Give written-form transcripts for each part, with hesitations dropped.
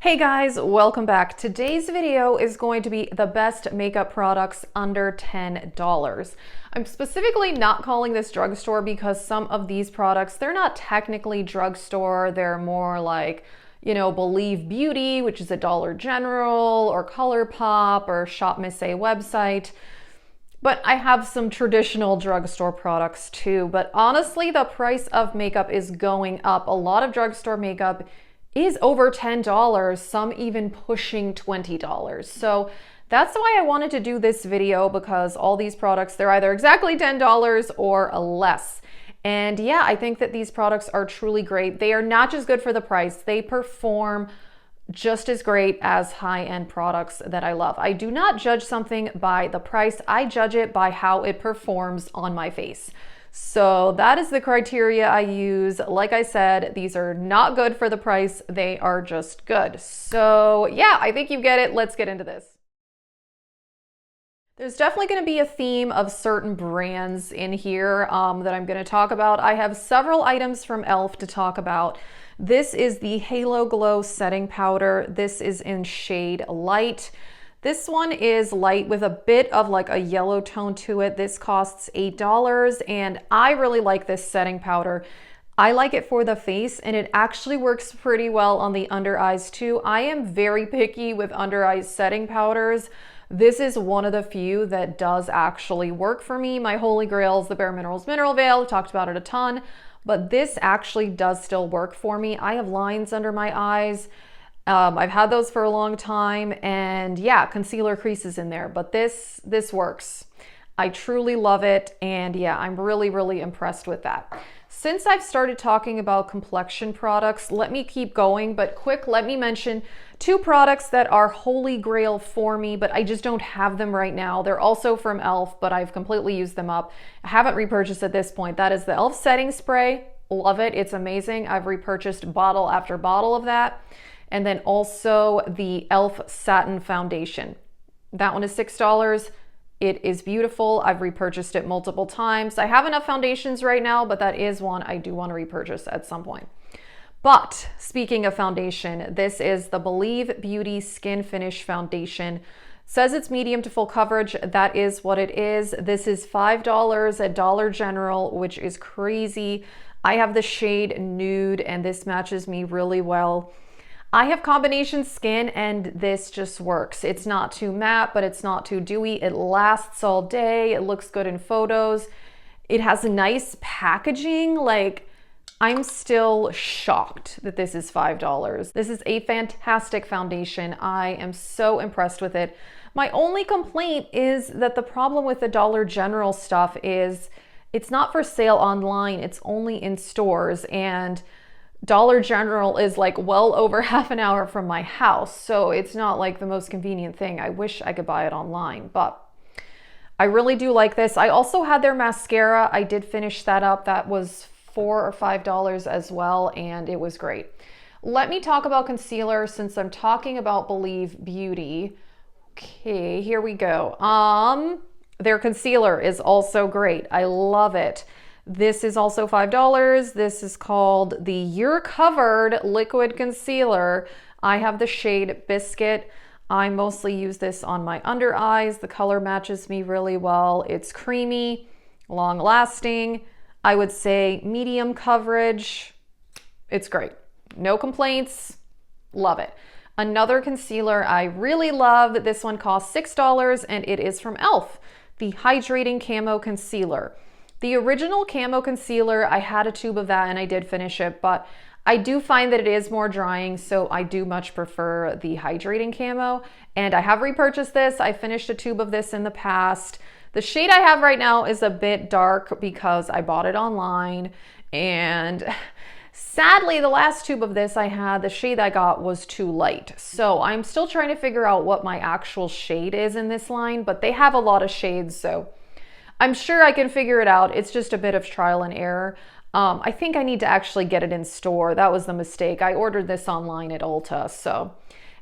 Hey guys, welcome back. Today's video is going to be the best makeup products under $10. I'm specifically not calling this drugstore because some of these products, they're not technically drugstore. They're more like, Believe Beauty, which is a Dollar General, or ColourPop, or Shop Miss A website. But I have some traditional drugstore products too. But honestly, the price of makeup is going up. A lot of drugstore makeup is over $10, some even pushing $20. So that's why I wanted to do this video, because all these products, they're either exactly $10 or less. And yeah, I think that these products are truly great. They are not just good for the price, they perform just as great as high-end products that I love. I do not judge something by the price, I judge it by how it performs on my face. So that is the criteria I use. Like I said, these are not good for the price, they are just good. So yeah, I think you get it. Let's get into this. There's definitely going to be a theme of certain brands in here that I'm going to talk about. I have several items from e.l.f. to talk about. This is the Halo Glow Setting Powder. This is in shade Light. This one is light with a bit of like a yellow tone to it. This costs $8 and I really like this setting powder. I like it for the face and it actually works pretty well on the under eyes too. I am very picky with under eyes setting powders. This is one of the few that does actually work for me. My holy grail is the Bare Minerals Mineral Veil. I've talked about it a ton, but this actually does still work for me. I have lines under my eyes. I've had those for a long time, and yeah, concealer creases in there, but this works. I truly love it, and yeah, I'm really impressed with that. Since I've started talking about complexion products, let me keep going, but quick, let me mention two products that are holy grail for me, but I just don't have them right now. They're also from e.l.f., but I've completely used them up. I haven't repurchased at this point. That is the e.l.f. setting spray. Love it. It's amazing. I've repurchased bottle after bottle of that. And then also the e.l.f. Satin Foundation. That one is $6. It is beautiful. I've repurchased it multiple times. I have enough foundations right now, but that is one I do want to repurchase at some point. But speaking of foundation, this is the Believe Beauty Skin Finish Foundation. It says it's medium to full coverage. That is what it is. This is $5 at Dollar General, which is crazy. I have the shade Nude and this matches me really well. I have combination skin and this just works. It's not too matte, but it's not too dewy. It lasts all day. It looks good in photos. It has nice packaging. Like, I'm still shocked that this is $5. This is a fantastic foundation. I am so impressed with it. My only complaint is that the problem with the Dollar General stuff is it's not for sale online. It's only in stores, and Dollar General is like well over half an hour from my house, so it's not like the most convenient thing. I wish I could buy it online, but I really do like this. I also had their mascara. I did finish that up. That was $4 or $5 as well, and it was great. Let me talk about concealer since I'm talking about Believe Beauty. Okay, here we go. Their concealer is also great. I love it. This is also $5. This is called the You're Covered Liquid Concealer. I have the shade Biscuit. I mostly use this on my under eyes. The color matches me really well. It's creamy, long lasting. I would say medium coverage. It's great. No complaints. Love it. Another concealer I really love. This one costs $6 and it is from e.l.f. The Hydrating Camo Concealer. The original camo concealer, I had a tube of that and I did finish it, but I do find that it is more drying, so I do much prefer the hydrating camo. And I have repurchased this. I finished a tube of this in the past. The shade I have right now is a bit dark because I bought it online, and sadly the last tube of this I had, the shade I got was too light. So I'm still trying to figure out what my actual shade is in this line, but they have a lot of shades, so I'm sure I can figure it out. It's just a bit of trial and error. I think I need to actually get it in store. That was the mistake. I ordered this online at Ulta. So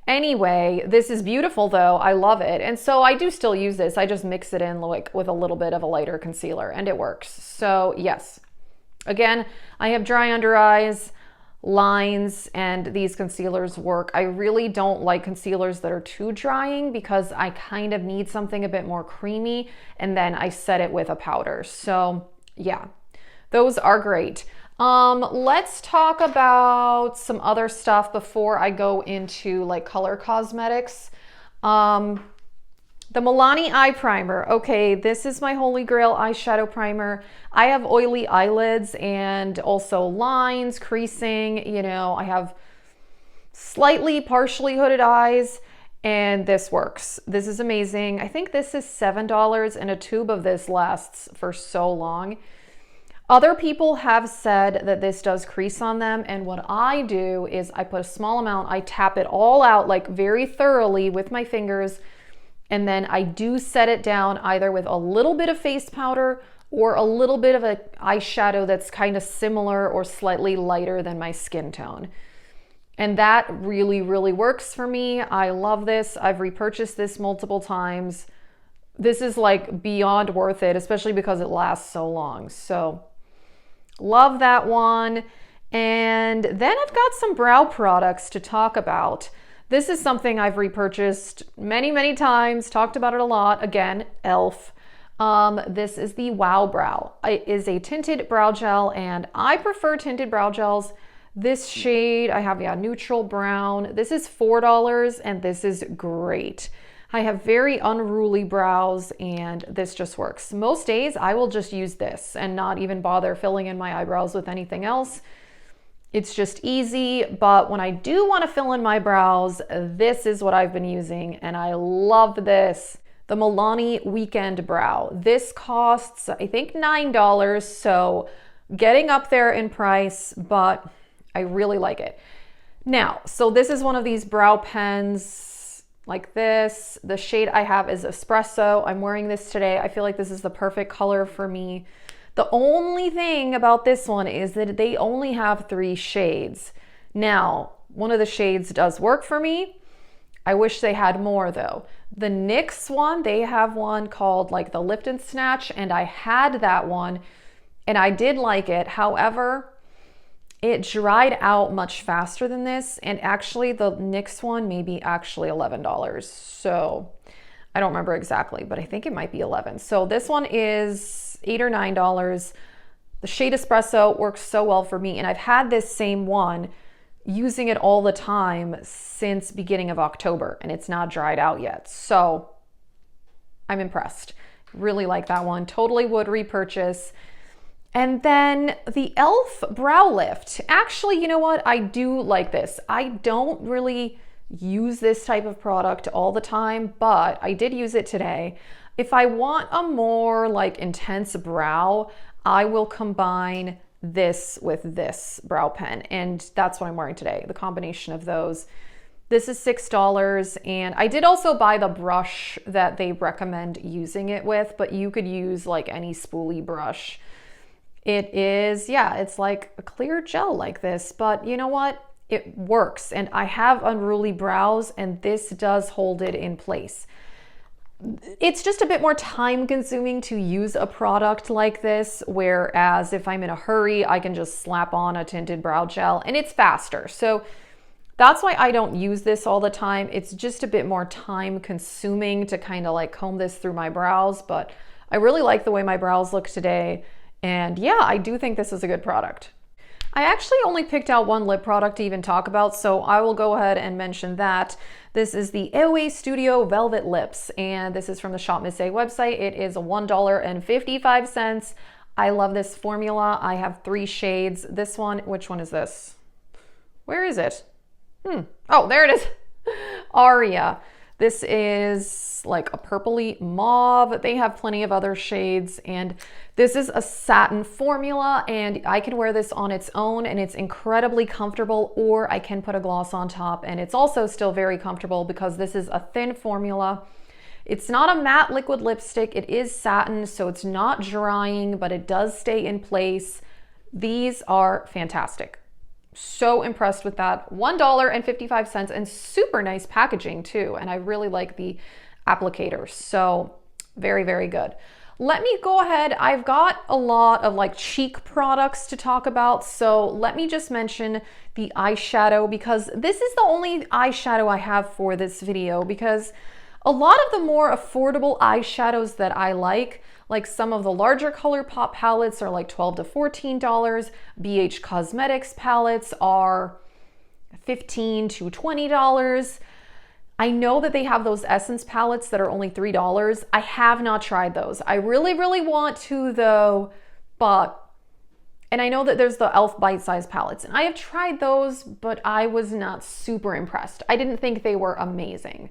anyway, this is beautiful though. I love it. And so I do still use this. I just mix it in like with a little bit of a lighter concealer and it works. So yes, again, I have dry under eyes. lines, and these concealers work. I really don't like concealers that are too drying because I kind of need something a bit more creamy, and then I set it with a powder. So yeah, those are great. Let's talk about some other stuff before I go into like color cosmetics. The Milani Eye Primer. Okay, this is my holy grail eyeshadow primer. I have oily eyelids and also lines, creasing, you know, I have slightly partially hooded eyes, and this works. This is amazing. I think this is $7 and a tube of this lasts for so long. Other people have said that this does crease on them, and what I do is I put a small amount, I tap it all out like very thoroughly with my fingers, and then I do set it down either with a little bit of face powder or a little bit of an eyeshadow that's kind of similar or slightly lighter than my skin tone. And that really, really works for me. I love this. I've repurchased this multiple times. This is like beyond worth it, especially because it lasts so long. So love that one. And then I've got some brow products to talk about. This is something I've repurchased many, many times, talked about it a lot. Again, e.l.f. This is the Wow Brow. It is a tinted brow gel, and I prefer tinted brow gels. This shade, I have, neutral brown. This is $4, and this is great. I have very unruly brows, and this just works. Most days, I will just use this and not even bother filling in my eyebrows with anything else. It's just easy, but when I do want to fill in my brows, this is what I've been using, and I love this. The Milani Weekend Brow. This costs, I think, $9, so getting up there in price, but I really like it. Now, so this is one of these brow pens like this. The shade I have is Espresso. I'm wearing this today. I feel like this is the perfect color for me. The only thing about this one is that they only have 3 shades. Now, one of the shades does work for me. I wish they had more though. The NYX one, they have one called like the Lift and Snatch, and I had that one and I did like it. However, it dried out much faster than this, and actually the NYX one may be actually $11. So I don't remember exactly, but I think it might be 11. So this one is $8 or $9. The shade Espresso works so well for me, and I've had this same one using it all the time since beginning of October, and it's not dried out yet. So I'm impressed. Really like that one. Totally would repurchase. And then the e.l.f. Brow Lift. Actually, you know what? I do like this. I don't really use this type of product all the time, but I did use it today. If I want a more like intense brow, I will combine this with this brow pen, and that's what I'm wearing today, the combination of those. This is $6, and I did also buy the brush that they recommend using it with, but you could use like any spoolie brush. It is, it's like a clear gel like this, but you know what? It works, and I have unruly brows, and this does hold it in place. It's just a bit more time consuming to use a product like this, whereas if I'm in a hurry, I can just slap on a tinted brow gel and it's faster. So that's why I don't use this all the time. It's just a bit more time consuming to kind of like comb this through my brows, but I really like the way my brows look today. And yeah, I do think this is a good product. I actually only picked out one lip product to even talk about, so I will go ahead and mention that. This is the Ewe Studio Velvet Lips, and this is from the Shop Miss A website. It is $1.55. I love this formula. I have 3 shades. This one, which one is this? Where is it? Oh, there it is. Arya. This is like a purpley mauve. They have plenty of other shades, and this is a satin formula, and I can wear this on its own and it's incredibly comfortable, or I can put a gloss on top and it's also still very comfortable because this is a thin formula. It's not a matte liquid lipstick. It is satin, so it's not drying, but it does stay in place. These are fantastic. So impressed with that. $1.55 and super nice packaging too. And I really like the applicator. So very, very good. Let me go ahead. I've got a lot of like Chic products to talk about. So let me just mention the eyeshadow, because this is the only eyeshadow I have for this video, because a lot of the more affordable eyeshadows that I like some of the larger ColourPop palettes are like $12 to $14. BH Cosmetics palettes are $15 to $20. I know that they have those Essence palettes that are only $3. I have not tried those. I really, really want to though, and I know that there's the e.l.f. bite-size palettes, and I have tried those, but I was not super impressed. I didn't think they were amazing.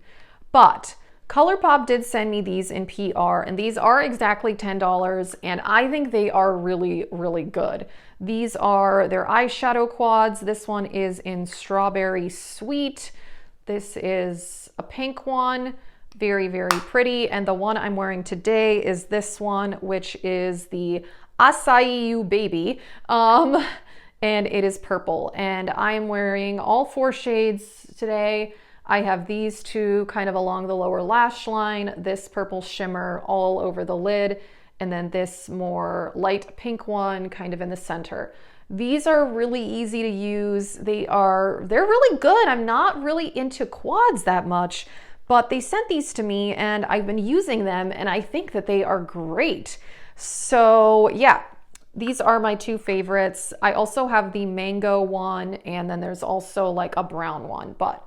But ColourPop did send me these in PR, and these are exactly $10, and I think they are really, really good. These are their eyeshadow quads. This one is in Strawberry Sweet. This is a pink one, very, very pretty. And the one I'm wearing today is this one, which is the Acai You Baby. And it is purple. And I'm wearing all 4 shades today. I have these two kind of along the lower lash line, this purple shimmer all over the lid, and then this more light pink one kind of in the center. These are really easy to use. They're really good. I'm not really into quads that much, but they sent these to me and I've been using them and I think that they are great. So yeah, these are my 2 favorites. I also have the mango one, and then there's also like a brown one, but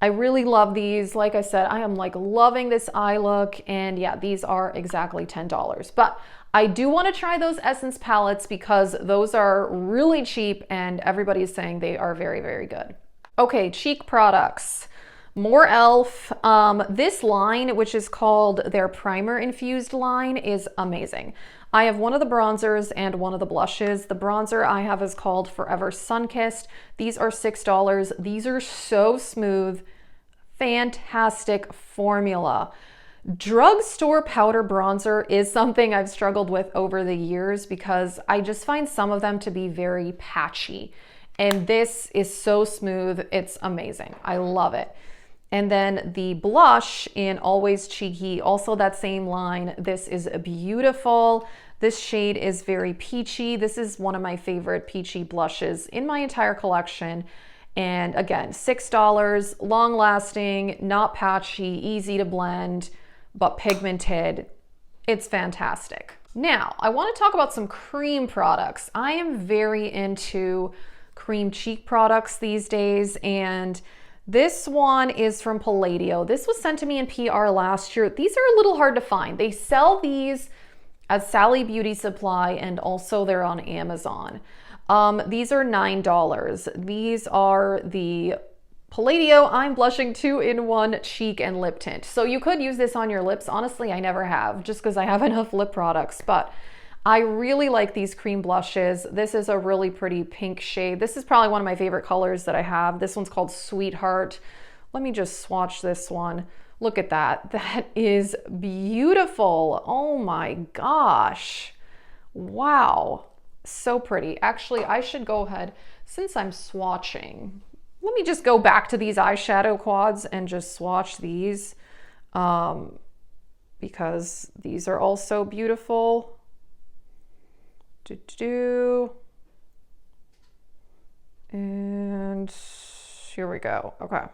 I really love these. Like I said, I am like loving this eye look, and yeah, these are exactly $10. But I do want to try those Essence palettes because those are really cheap and everybody is saying they are very, very good. Okay, Cheek products. More e.l.f. This line, which is called their primer infused line, is amazing. I have one of the bronzers and one of the blushes. The bronzer I have is called Forever Sunkissed. These are $6. These are so smooth, fantastic formula. Drugstore powder bronzer is something I've struggled with over the years because I just find some of them to be very patchy. And this is so smooth, it's amazing. I love it. And then the blush in Always Cheeky, also that same line. This is beautiful. This shade is very peachy. This is one of my favorite peachy blushes in my entire collection. And again, $6, long lasting, not patchy, easy to blend, but pigmented. It's fantastic. Now, I want to talk about some cream products. I am very into cream cheek products these days, and this one is from Palladio. This was sent to me in PR last year. These are a little hard to find. They sell these at Sally Beauty Supply, and also they're on Amazon. These are $9. These are the Palladio I'm Blushing 2-in-1 cheek and lip tint. So you could use this on your lips. Honestly, I never have, just because I have enough lip products, but I really like these cream blushes. This is a really pretty pink shade. This is probably one of my favorite colors that I have. This one's called Sweetheart. Let me just swatch this one. Look at that. That is beautiful. Oh my gosh. Wow. So pretty. Actually, I should go ahead, since I'm swatching, let me just go back to these eyeshadow quads and just swatch these because these are also beautiful. And here we go. Okay.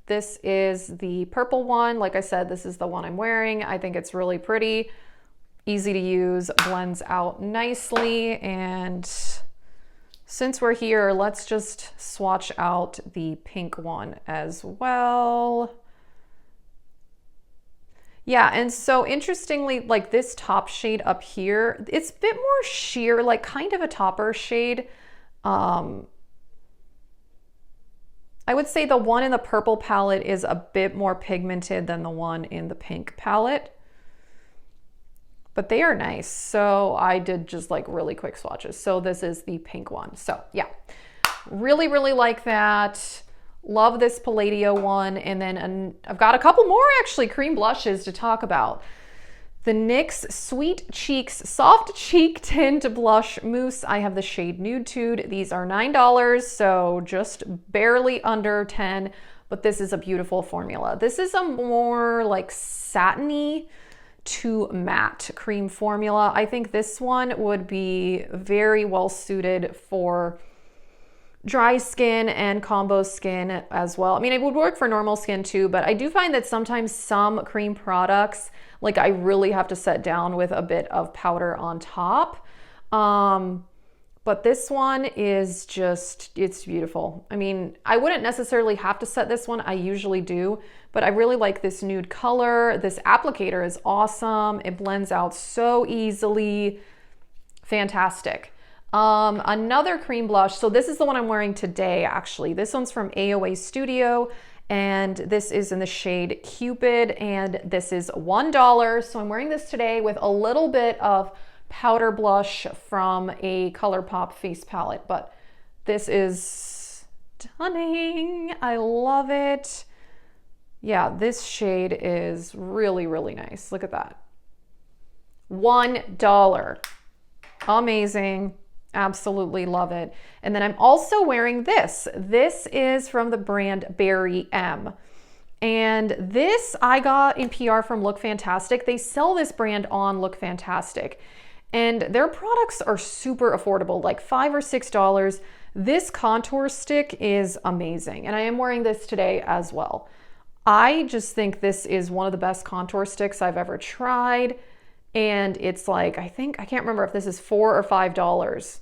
This is the purple one. Like I said, this is the one I'm wearing. I think it's really pretty, easy to use, blends out nicely. And since we're here, let's just swatch out the pink one as well. Yeah, and so interestingly, like this top shade up here, it's a bit more sheer, like kind of a topper shade. I would say the one in the purple palette is a bit more pigmented than the one in the pink palette, but they are nice. So I did just like really quick swatches. So this is the pink one. So yeah, really, really like that. Love this Palladio one. And then I've got a couple more actually cream blushes to talk about. The NYX Sweet Cheeks Soft Cheek Tint Blush Mousse. I have the shade Nude Tude. These are $9, so just barely under 10, but this is a beautiful formula. This is a more like satiny to matte cream formula. I think this one would be very well suited for dry skin and combo skin as well. I mean, it would work for normal skin too, but I do find that sometimes some cream products, like I really have to set down with a bit of powder on top. But this one is just, it's beautiful. I mean, I wouldn't necessarily have to set this one. I usually do, but I really like this nude color. This applicator is awesome. It blends out so easily. Fantastic. Another cream blush. So this is the one I'm wearing today, actually. This one's from AOA Studio, and this is in the shade Cupid, and this is $1. So I'm wearing this today with a little bit of powder blush from a ColourPop face palette, but this is stunning. I love it. Yeah, this shade is really, really nice. Look at that. $1. Amazing. Absolutely love it. And then I'm also wearing this. This is from the brand Berry M. And this I got in PR from Look Fantastic. They sell this brand on Look Fantastic. And their products are super affordable, like $5 or $6. This contour stick is amazing. And I am wearing this today as well. I just think this is one of the best contour sticks I've ever tried. And it's like, I can't remember if this is $4 or $5.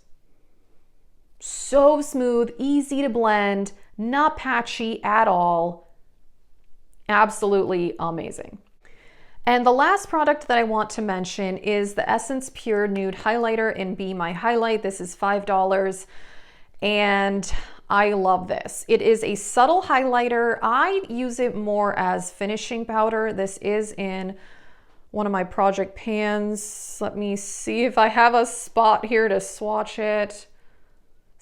So smooth, easy to blend, not patchy at all. Absolutely amazing. And the last product that I want to mention is the Essence Pure Nude Highlighter in Be My Highlight. This is $5, and I love this. It is a subtle highlighter. I use it more as finishing powder. This is in one of my project pans. Let me see if I have a spot here to swatch it.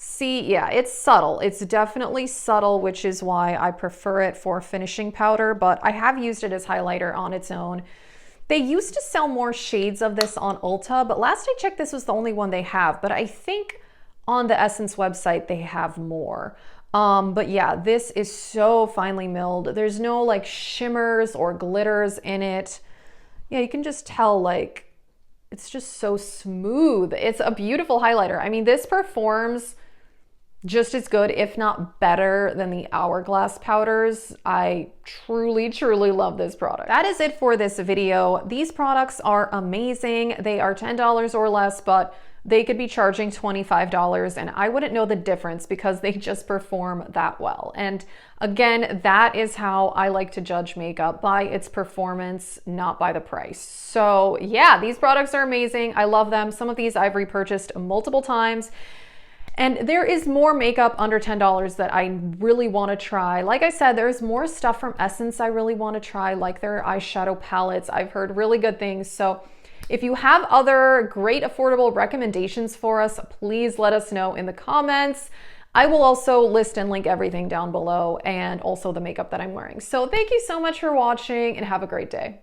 See, yeah, it's subtle. It's definitely subtle, which is why I prefer it for finishing powder, but I have used it as highlighter on its own. They used to sell more shades of this on Ulta, but last I checked, this was the only one they have, but I think on the Essence website, they have more. But yeah, this is so finely milled. There's no like shimmers or glitters in it. Yeah, you can just tell like, it's just so smooth. It's a beautiful highlighter. I mean, this performs just as good, if not better, than the Hourglass powders. I truly, truly love this product. That is it for this video. These products are amazing. They are $10 or less, but they could be charging $25, and I wouldn't know the difference because they just perform that well. And again, that is how I like to judge makeup, by its performance, not by the price. So yeah, these products are amazing. I love them. Some of these I've repurchased multiple times. And there is more makeup under $10 that I really want to try. Like I said, there's more stuff from Essence I really want to try, like their eyeshadow palettes. I've heard really good things. So if you have other great affordable recommendations for us, please let us know in the comments. I will also list and link everything down below, and also the makeup that I'm wearing. So thank you so much for watching, and have a great day.